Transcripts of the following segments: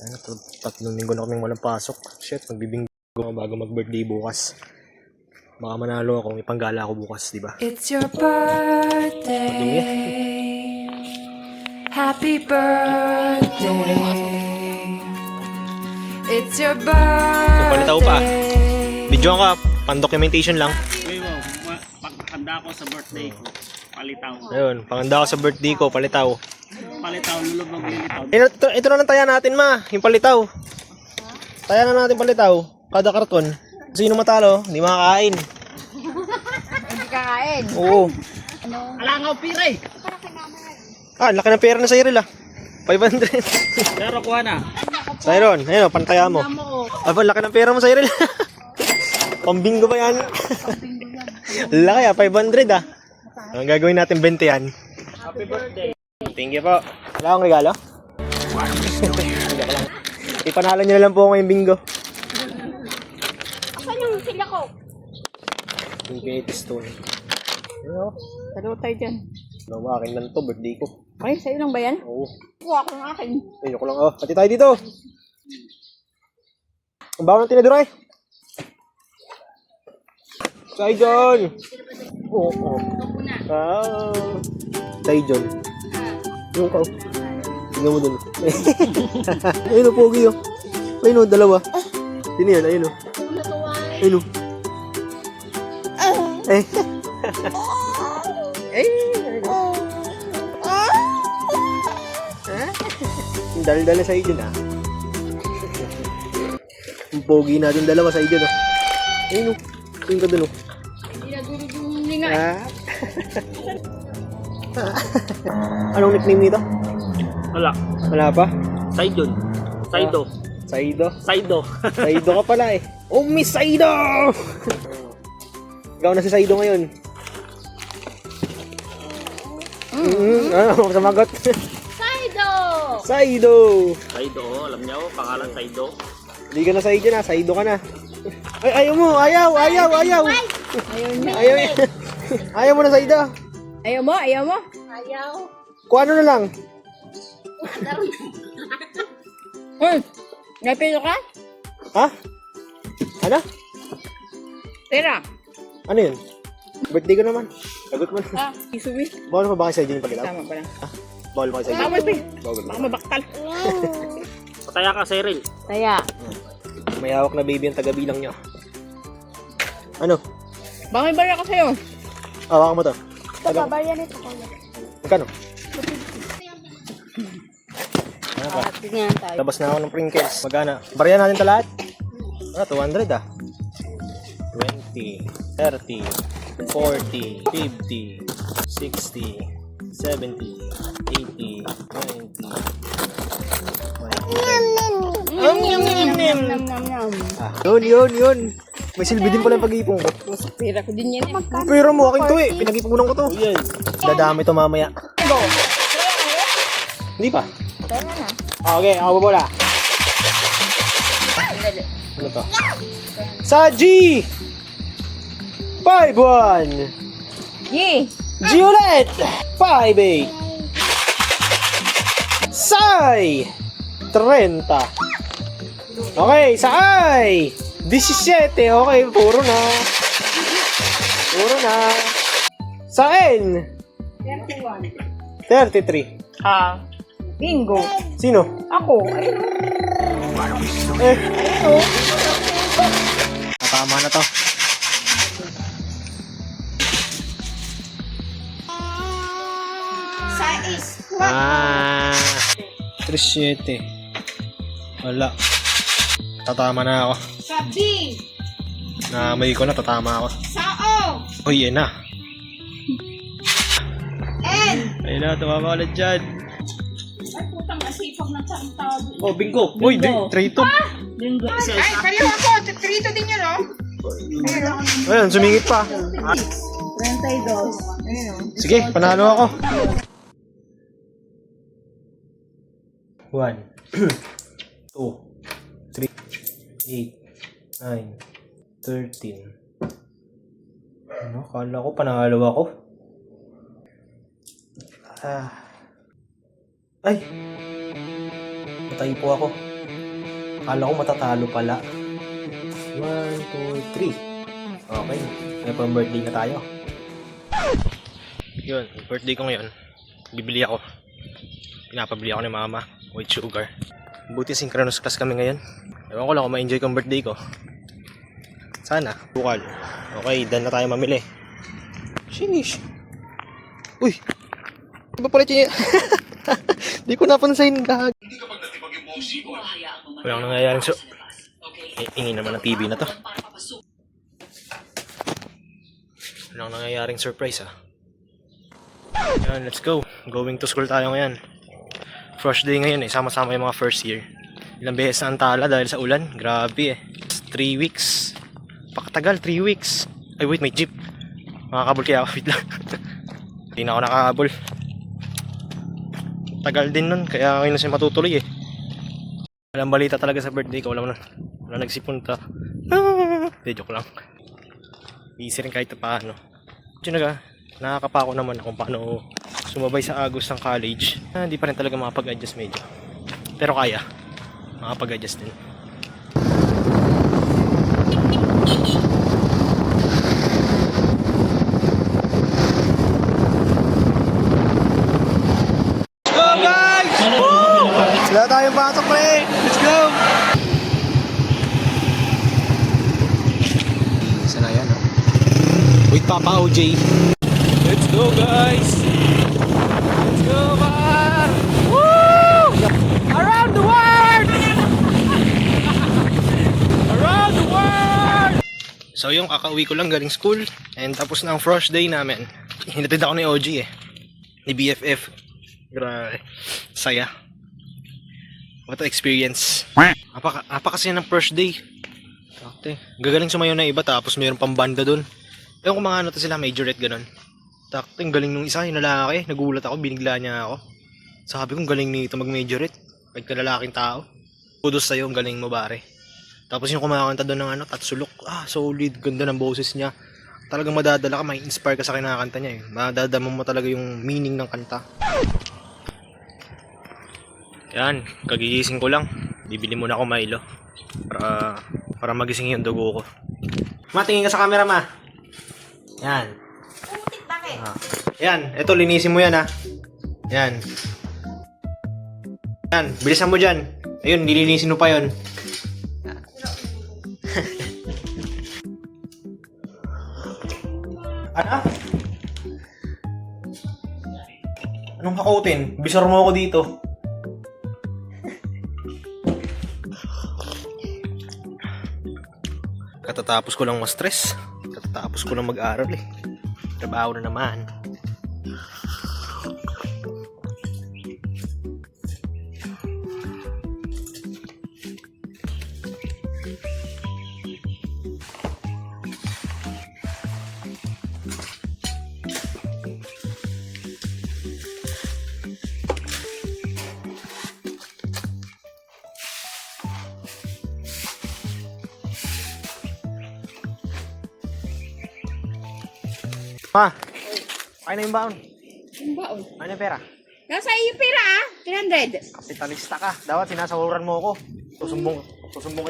Ano, 3 linggo na kaming walang pasok. Shit, magbibinggo ako bago mag-birthday bukas. Baka manalo ako, may panggala ako bukas, di ba? It's your birthday. Happy birthday. It's your birthday. Palitaw pa. Video ka, pan-documentation lang. Paghanda ko sa birthday ko, palitaw. Ayun, panghanda ako sa birthday ko, palitaw. Palitaw, lulog ng lilitaw. Ito na lang taya natin, ma. Yung palitaw. Taya na natin palitaw. Kada karton. Sino matalo? Hindi makakain. Hindi kakain. Oo. Alangaw piray! Laki ng pera na sa Iril, 500. Pero kuha na. Sayron, ayun, pantaya mo. Laki ng pera mo sa Iril. Pambingo ba yan? Laki 500 Ang gagawin natin 20 yan. Happy birthday. Thank you po. Wala akong regalo? Ipanalo nyo na lang po ako ngayong bingo. Asan yung sila ko? Infinity Stone. Ano? Dalawa tayo dyan. Akin lang to, birthday ko. Ay, sa'yo lang ba yan? Oo. Kuha ko ng akin. Ayun ko lang. Pati tayo dito. Ang bawa ng tinaduray. Saigon! Oo. Saigon. Yung ka. Tingnan mo dun. Ayun o, pogi o. Ayun o, dalawa. Sino yan? Ayun o. Ayun o. Eh. Dal-dal na sa iyo na. Yung pogi na dun dalawa sa iyo na. Ayun o. Ayun ka dun o. Hindi na durog yung linga. Anong nickname nito? Wala. Wala pa? Saidon. Saido. Saido? Saido. Saido ka pala eh. Oh, Miss Saido! Ikaw na si Saido ngayon. Ano? Sumagot. Saido! Saido! Saido, alam niyo, pangalan Saido. Hindi ka na Saido na, Saido ka na. Ay, ayaw mo! Ayaw! Ayaw! Ayaw! Ayaw! Ayaw mo na Saido! Ayaw mo? Ayaw mo? Ayaw. Kung ano na lang. Napilo ka? Ha? Ano? Pera. Ano yun? Birthday ko naman. Lagot mo na. Isuwi. Bawal pa ba kayo Saido yung pagkitaw? Tama pala. Bawal pa kayo Saido? Bawal pa. Bawal. Baka mabaktal. Pataya ka, Cyril. Kaya. May hawak na baby ang taga-bilang nyo. Ano? Baka may barya ka sa'yo. Hawakan mo to. Tababarya nito ko. Magkano? Ano pa? Tingnan tayo. Labas na ako ng Pringles. Magana. Barya natin ito lahat. 200 20, 30, 40, 50, 60, 70, 80, 90. Yun. May silbi din pala yung pag-iipon ko. Mas pera ko din yan. Pero mo, akin to eh. Pinag-ipunan ko to. Dadami to mamaya. Hindi pa. Okay, ako bobola. Ano to? Saji! 5-1! Yee! G ulit! 5-8! Sai! 30! Okay, sa I! 17! Okay, puro na. Sa N! 33. Bingo. Sino? Ako. Ayun. Tama na to. Sais. 37. Wala. Tatama na ako. Sa B. Naamoy ko na, tatama ako. Sa O. Uy, yan na. N. Ayun na, tumama ulit dyan. Ay, putang asipag ng santag. Oh, bingo. Uy, 3-2. Bingo. Ay, pareho ako. Trito din yun, oh. Ayun, sumingit pa. 32. Ayun, Sige, panalo ako. 1, 2, 3, 8, 9, 13. Ano, kala ko panalo ako. Ay! Natay po ako. Akala ko matatalo pala. 1, 2, 3. Okay. May pang birthday na tayo. Yun, birthday ko ngayon. Bibili ako. Pinapabili ako ni mama. White sugar. Buti synchronous class kami ngayon. Ewan ko lang kung ma-enjoy kong birthday ko. Sana. Bukal. Okay, done na tayo mamili. Finish. Uy! Diba pala siya? Di ko napansin gag. Walang nangyayaring ingin naman ang TV na to. Walang nangyayaring surprise Yan, let's go. Going to school tayo ngayon. First day ngayon sama-sama yung mga first year. Ilang beses na antala dahil sa ulan. Grabe 3 weeks. Pakatagal, 3 weeks. Ay wait, may jeep. Makakabol kaya ako. Wait lang. Hindi na ako nakakabol. Tagal din nun, kaya ngayon na siya matutuloy Walang balita talaga sa birthday ko. Wala nagsipunta. Hindi, joke lang. Busy rin kahit paano. Nakakapako naman kung paano sumabay sa agos ng college. Hindi pa rin talaga makapag-adjust medyo. Pero kaya. Makapag-adjust din. Let's go guys! Woo! Wala tayong pasok pre! Let's go! Isa na yan With Papa OJ. Let's go guys! Let's go man! Woo! Around the world! Around the world! So yung kakauwi ko lang galing school and tapos na ang first day namin. Hinatid ako ni OG ni BFF. Grabe. Saya. What an experience. Apa kasi ng first day. Takte. Gagaling sumayo na iba tapos mayroon pang banda dun. Ewan kung mga ano to sila, majorette ganun. Takte, galing nung isa, yung lalaki. Nagulat ako, binigla niya ako. Sabi kong galing nito mag-majorette. Kahit ka lalaking tao. Kudos sa'yo, ang galing mo bare. Tapos yung kumakanta doon ng Tatsulok. Solid, ganda ng boses niya. Talagang madadala ka, may inspire ka sa kinakanta niya Madadama mo talaga yung meaning ng kanta. Yan, kagigising ko lang. Bibili muna ako Milo. Para magising yung dugo ko. Tingin ka sa camera ma. Yan. Bakit? Yan, eto linisin mo yan Yan. Yan, bilisan mo dyan. Ayun, nilinisin mo pa yun. Ano? Anong hakutin? Bisor mo ako dito. Katatapos ko lang ma-stress. Katatapos ko lang mag-aral Trabaho na naman. Ma, kaya na yung baon. Yung baon? Ano yung pera? Nasa iyo pera 300. Kapitalista ka. Dapat sinasahuran mo ako. Susumbong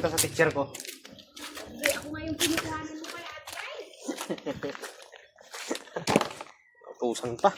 kita sa teacher ko. Ako nga yung pinukuhanan mo kay ate. Utusan pa.